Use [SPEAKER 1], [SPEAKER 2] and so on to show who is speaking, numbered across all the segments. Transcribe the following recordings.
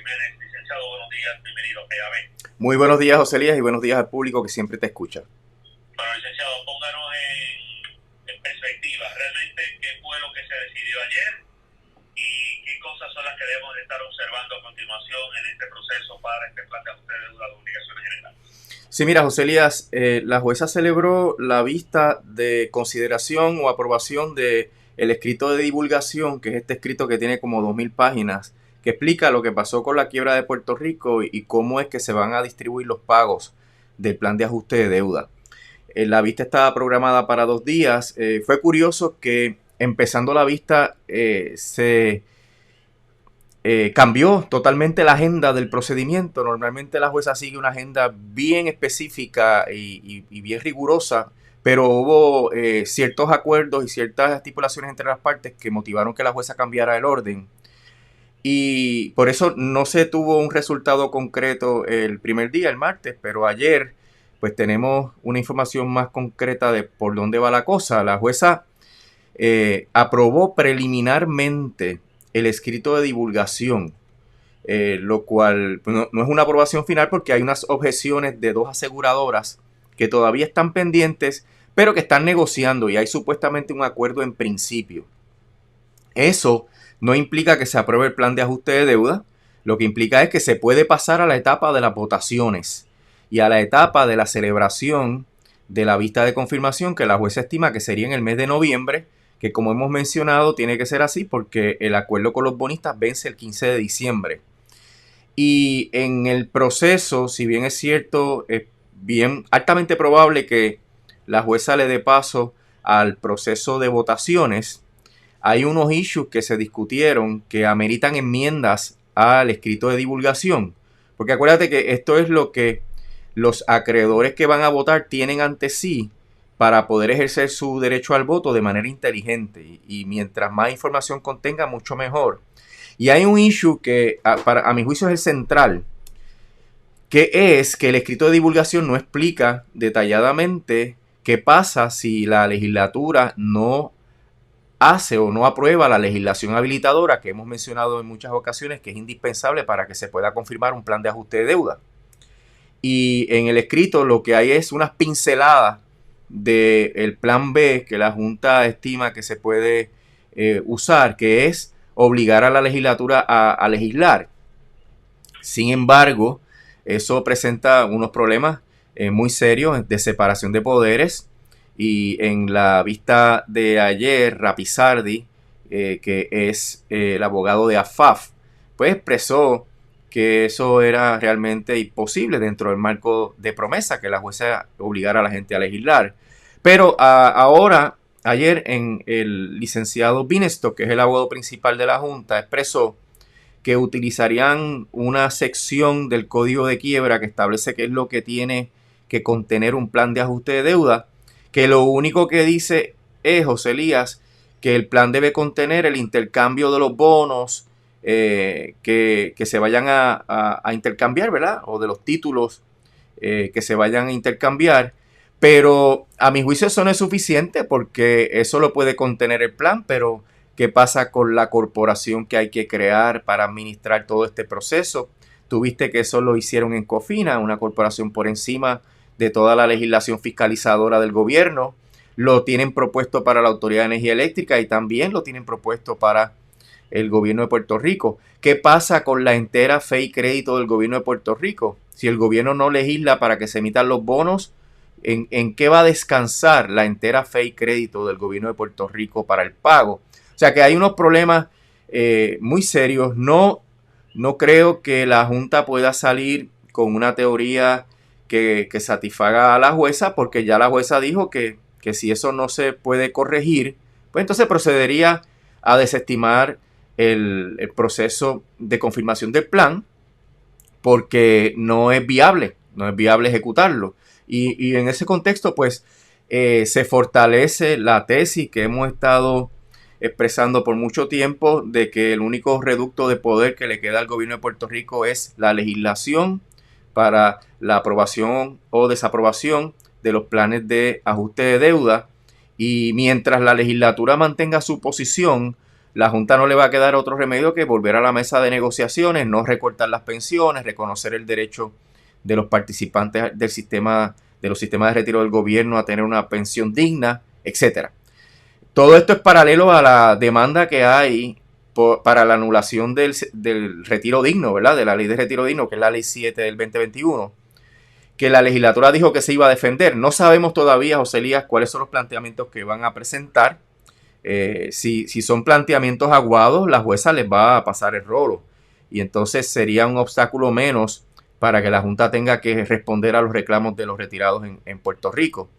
[SPEAKER 1] Jiménez. Licenciado, buenos días, bienvenido a PAB.
[SPEAKER 2] Muy buenos días, José Elías, y buenos días al público que siempre te escucha.
[SPEAKER 1] Bueno, licenciado, pónganos en perspectiva realmente qué fue lo que se decidió ayer y qué cosas son las que debemos de estar observando a continuación en este proceso para este plan de ajuste de deuda de obligaciones generales.
[SPEAKER 2] Sí, mira, José Elías, la jueza celebró la vista de consideración o aprobación de el escrito de divulgación, que es este escrito que tiene como 2000 páginas, que explica lo que pasó con la quiebra de Puerto Rico y cómo es que se van a distribuir los pagos del plan de ajuste de deuda. La vista estaba programada para 2 días. Fue curioso que empezando la vista se cambió totalmente la agenda del procedimiento. Normalmente la jueza sigue una agenda bien específica y bien rigurosa, pero hubo ciertos acuerdos y ciertas estipulaciones entre las partes que motivaron que la jueza cambiara el orden. Y por eso no se tuvo un resultado concreto el primer día, el martes, pero ayer pues tenemos una información más concreta de por dónde va la cosa. La jueza aprobó preliminarmente el escrito de divulgación, lo cual no es una aprobación final porque hay unas objeciones de 2 aseguradoras que todavía están pendientes, pero que están negociando y hay supuestamente un acuerdo en principio. Eso no implica que se apruebe el plan de ajuste de deuda, lo que implica es que se puede pasar a la etapa de las votaciones y a la etapa de la celebración de la vista de confirmación, que la jueza estima que sería en el mes de noviembre, que como hemos mencionado tiene que ser así porque el acuerdo con los bonistas vence el 15 de diciembre. Y en el proceso, si bien es cierto, es bien altamente probable que la jueza le dé paso al proceso de votaciones, hay unos issues que se discutieron que ameritan enmiendas al escrito de divulgación. Porque acuérdate que esto es lo que los acreedores que van a votar tienen ante sí para poder ejercer su derecho al voto de manera inteligente. Y mientras más información contenga, mucho mejor. Y hay un issue que a mi juicio es el central, que es que el escrito de divulgación no explica detalladamente qué pasa si la legislatura no hace o no aprueba la legislación habilitadora que hemos mencionado en muchas ocasiones que es indispensable para que se pueda confirmar un plan de ajuste de deuda. Y en el escrito lo que hay es unas pinceladas del plan B que la Junta estima que se puede usar, que es obligar a la legislatura a legislar. Sin embargo, eso presenta unos problemas muy serios de separación de poderes. Y en la vista de ayer, Rapizardi, que es el abogado de AFAF, pues expresó que eso era realmente imposible dentro del marco de promesa que la jueza obligara a la gente a legislar. Pero ahora, ayer, en el licenciado Binestock, que es el abogado principal de la Junta, expresó que utilizarían una sección del Código de Quiebra que establece qué es lo que tiene que contener un plan de ajuste de deuda, que lo único que dice es, José Elías, que el plan debe contener el intercambio de los bonos que se vayan a intercambiar, ¿verdad? O de los títulos que se vayan a intercambiar. Pero a mi juicio eso no es suficiente porque eso lo puede contener el plan, pero ¿qué pasa con la corporación que hay que crear para administrar todo este proceso? Tuviste que eso lo hicieron en Cofina, una corporación por encima de toda la legislación fiscalizadora del gobierno. Lo tienen propuesto para la Autoridad de Energía Eléctrica y también lo tienen propuesto para el gobierno de Puerto Rico. ¿Qué pasa con la entera fe y crédito del gobierno de Puerto Rico? Si el gobierno no legisla para que se emitan los bonos, ¿en qué va a descansar la entera fe y crédito del gobierno de Puerto Rico para el pago? O sea que hay unos problemas muy serios. No creo que la Junta pueda salir con una teoría que satisfaga a la jueza, porque ya la jueza dijo que si eso no se puede corregir, pues entonces procedería a desestimar el proceso de confirmación del plan, porque no es viable ejecutarlo. Y en ese contexto, pues, se fortalece la tesis que hemos estado expresando por mucho tiempo de que el único reducto de poder que le queda al gobierno de Puerto Rico es la legislación para la aprobación o desaprobación de los planes de ajuste de deuda. Y mientras la legislatura mantenga su posición, la Junta no le va a quedar otro remedio que volver a la mesa de negociaciones, no recortar las pensiones, reconocer el derecho de los participantes del sistema, de los sistemas de retiro del gobierno a tener una pensión digna, etcétera. Todo esto es paralelo a la demanda que hay para la anulación del retiro digno, ¿verdad? De la ley de retiro digno, que es la ley 7 del 2021, que la legislatura dijo que se iba a defender. No sabemos todavía, José Elías, cuáles son los planteamientos que van a presentar. Si son planteamientos aguados, la jueza les va a pasar el rolo. Y entonces sería un obstáculo menos para que la Junta tenga que responder a los reclamos de los retirados en Puerto Rico.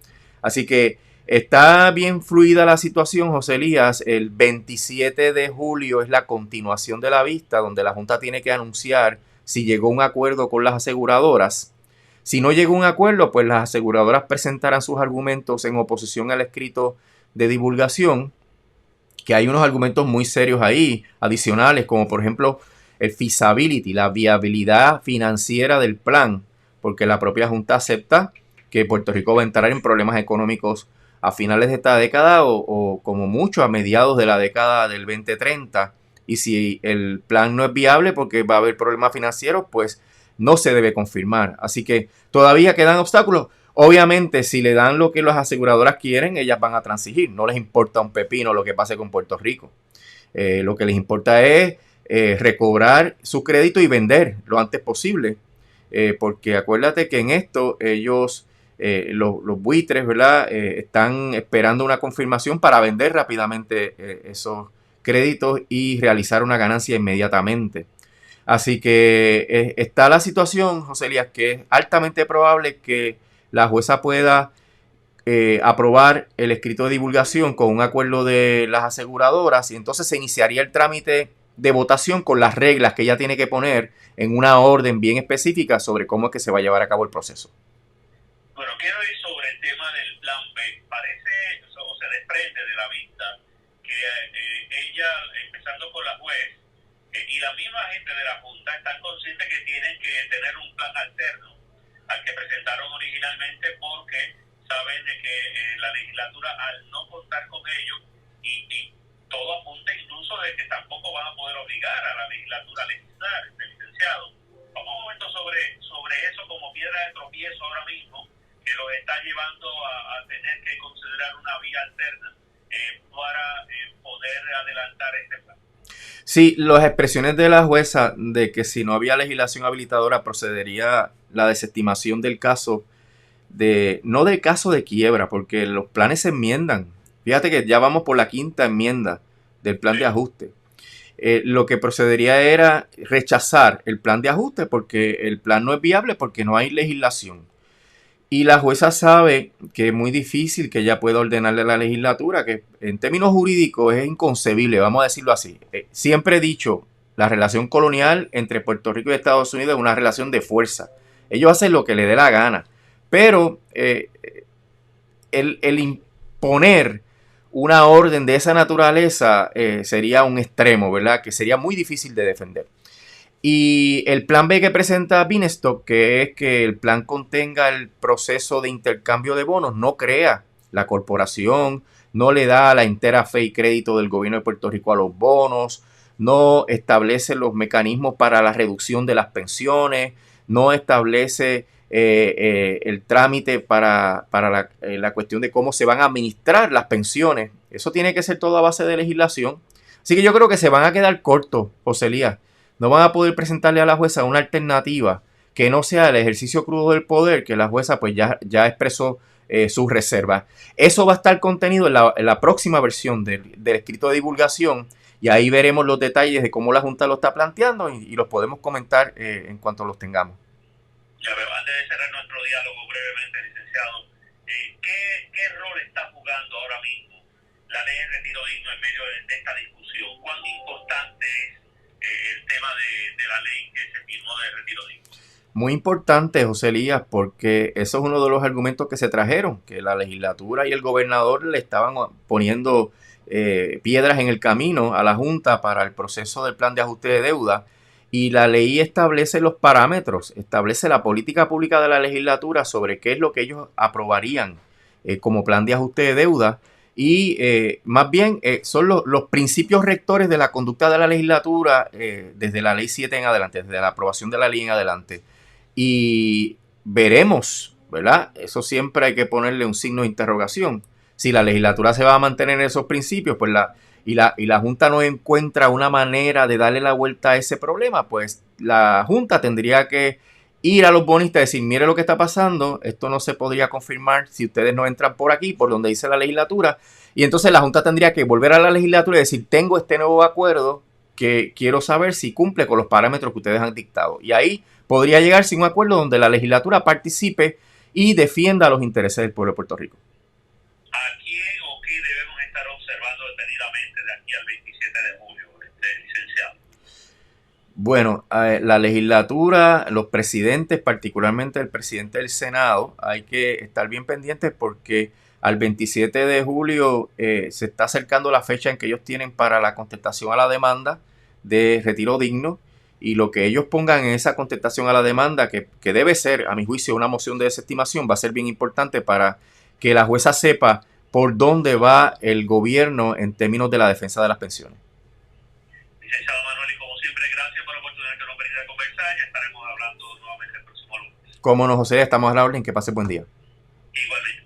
[SPEAKER 2] Así que está bien fluida la situación, José Elías. El 27 de julio es la continuación de la vista, donde la Junta tiene que anunciar si llegó a un acuerdo con las aseguradoras. Si no llegó a un acuerdo, pues las aseguradoras presentarán sus argumentos en oposición al escrito de divulgación, que hay unos argumentos muy serios ahí, adicionales, como por ejemplo el feasibility, la viabilidad financiera del plan, porque la propia Junta acepta que Puerto Rico va a entrar en problemas económicos a finales de esta década o como mucho a mediados de la década del 2030, y si el plan no es viable porque va a haber problemas financieros, pues no se debe confirmar. Así que todavía quedan obstáculos. Obviamente, si le dan lo que las aseguradoras quieren, ellas van a transigir. No les importa un pepino lo que pase con Puerto Rico. Lo que les importa es recobrar su crédito y vender lo antes posible. Porque acuérdate que en esto ellos, los buitres, ¿verdad? Están esperando una confirmación para vender rápidamente esos créditos y realizar una ganancia inmediatamente. Así que está la situación, José Elías, que es altamente probable que la jueza pueda aprobar el escrito de divulgación con un acuerdo de las aseguradoras, y entonces se iniciaría el trámite de votación con las reglas que ella tiene que poner en una orden bien específica sobre cómo es que se va a llevar a cabo el proceso.
[SPEAKER 1] Bueno, quiero ir sobre el tema del plan B. Parece, o se desprende de la vista, que ella, empezando por la juez, y la misma gente de la Junta están conscientes que tienen que tener un plan alterno al que presentaron originalmente, porque saben de que la legislatura, al no contar con ellos, y todo apunta incluso de que tampoco van a poder obligar a la legislatura a legislar, licenciado. Vamos un momento sobre eso como piedra de tropiezo ahora mismo, que los está llevando a tener que considerar una vía alterna para poder adelantar este plan.
[SPEAKER 2] Sí, las expresiones de la jueza de que si no había legislación habilitadora procedería la desestimación del caso, no del caso de quiebra, porque los planes se enmiendan. Fíjate que ya vamos por la quinta enmienda del plan de ajuste. Lo que procedería era rechazar el plan de ajuste porque el plan no es viable, porque no hay legislación. Y la jueza sabe que es muy difícil que ella pueda ordenarle a la legislatura, que en términos jurídicos es inconcebible, vamos a decirlo así. Siempre he dicho, la relación colonial entre Puerto Rico y Estados Unidos es una relación de fuerza. Ellos hacen lo que les dé la gana. Pero el imponer una orden de esa naturaleza sería un extremo, ¿verdad? Que sería muy difícil de defender. Y el plan B que presenta Bienstock, que es que el plan contenga el proceso de intercambio de bonos, no crea la corporación, no le da la entera fe y crédito del gobierno de Puerto Rico a los bonos, no establece los mecanismos para la reducción de las pensiones, no establece el trámite para la cuestión de cómo se van a administrar las pensiones. Eso tiene que ser todo a base de legislación. Así que yo creo que se van a quedar cortos, José Elías. No van a poder presentarle a la jueza una alternativa que no sea el ejercicio crudo del poder, que la jueza pues ya expresó sus reservas. Eso va a estar contenido en la próxima versión del escrito de divulgación, y ahí veremos los detalles de cómo la Junta lo está planteando y los podemos comentar en cuanto los tengamos.
[SPEAKER 1] Ya veo, antes de cerrar nuestro diálogo brevemente, licenciado, ¿qué rol está jugando ahora mismo la ley de retiro digno en medio de esta discusión? ¿Cuán importante es el tema de la ley que se firmó de retiro digno?
[SPEAKER 2] Muy importante, José Elías, porque eso es uno de los argumentos que se trajeron, que la legislatura y el gobernador le estaban poniendo piedras en el camino a la Junta para el proceso del plan de ajuste de deuda, y la ley establece los parámetros, establece la política pública de la legislatura sobre qué es lo que ellos aprobarían como plan de ajuste de deuda, y más bien son los principios rectores de la conducta de la legislatura desde la ley 7 en adelante, desde la aprobación de la ley en adelante. Y veremos, ¿verdad? Eso siempre hay que ponerle un signo de interrogación. Si la legislatura se va a mantener en esos principios, pues la Junta no encuentra una manera de darle la vuelta a ese problema, pues la Junta tendría que ir a los bonistas y decir, mire lo que está pasando, esto no se podría confirmar si ustedes no entran por aquí, por donde dice la legislatura, y entonces la Junta tendría que volver a la legislatura y decir, tengo este nuevo acuerdo que quiero saber si cumple con los parámetros que ustedes han dictado. Y ahí podría llegarse a un acuerdo donde la legislatura participe y defienda los intereses del pueblo de Puerto Rico.
[SPEAKER 1] ¿A quién o qué debemos estar observando detenidamente de aquí al 27 de julio, licenciado?
[SPEAKER 2] Bueno, la legislatura, los presidentes, particularmente el presidente del Senado, hay que estar bien pendientes porque al 27 de julio se está acercando la fecha en que ellos tienen para la contestación a la demanda de retiro digno, y lo que ellos pongan en esa contestación a la demanda, que debe ser, a mi juicio, una moción de desestimación, va a ser bien importante para que la jueza sepa por dónde va el gobierno en términos de la defensa de las pensiones.
[SPEAKER 1] Licenciado Manuel, y como siempre, gracias por la oportunidad que nos permite conversar. Ya estaremos hablando nuevamente el próximo lunes.
[SPEAKER 2] Cómo no, José, estamos a la orden. Que pase buen día.
[SPEAKER 1] Igualmente.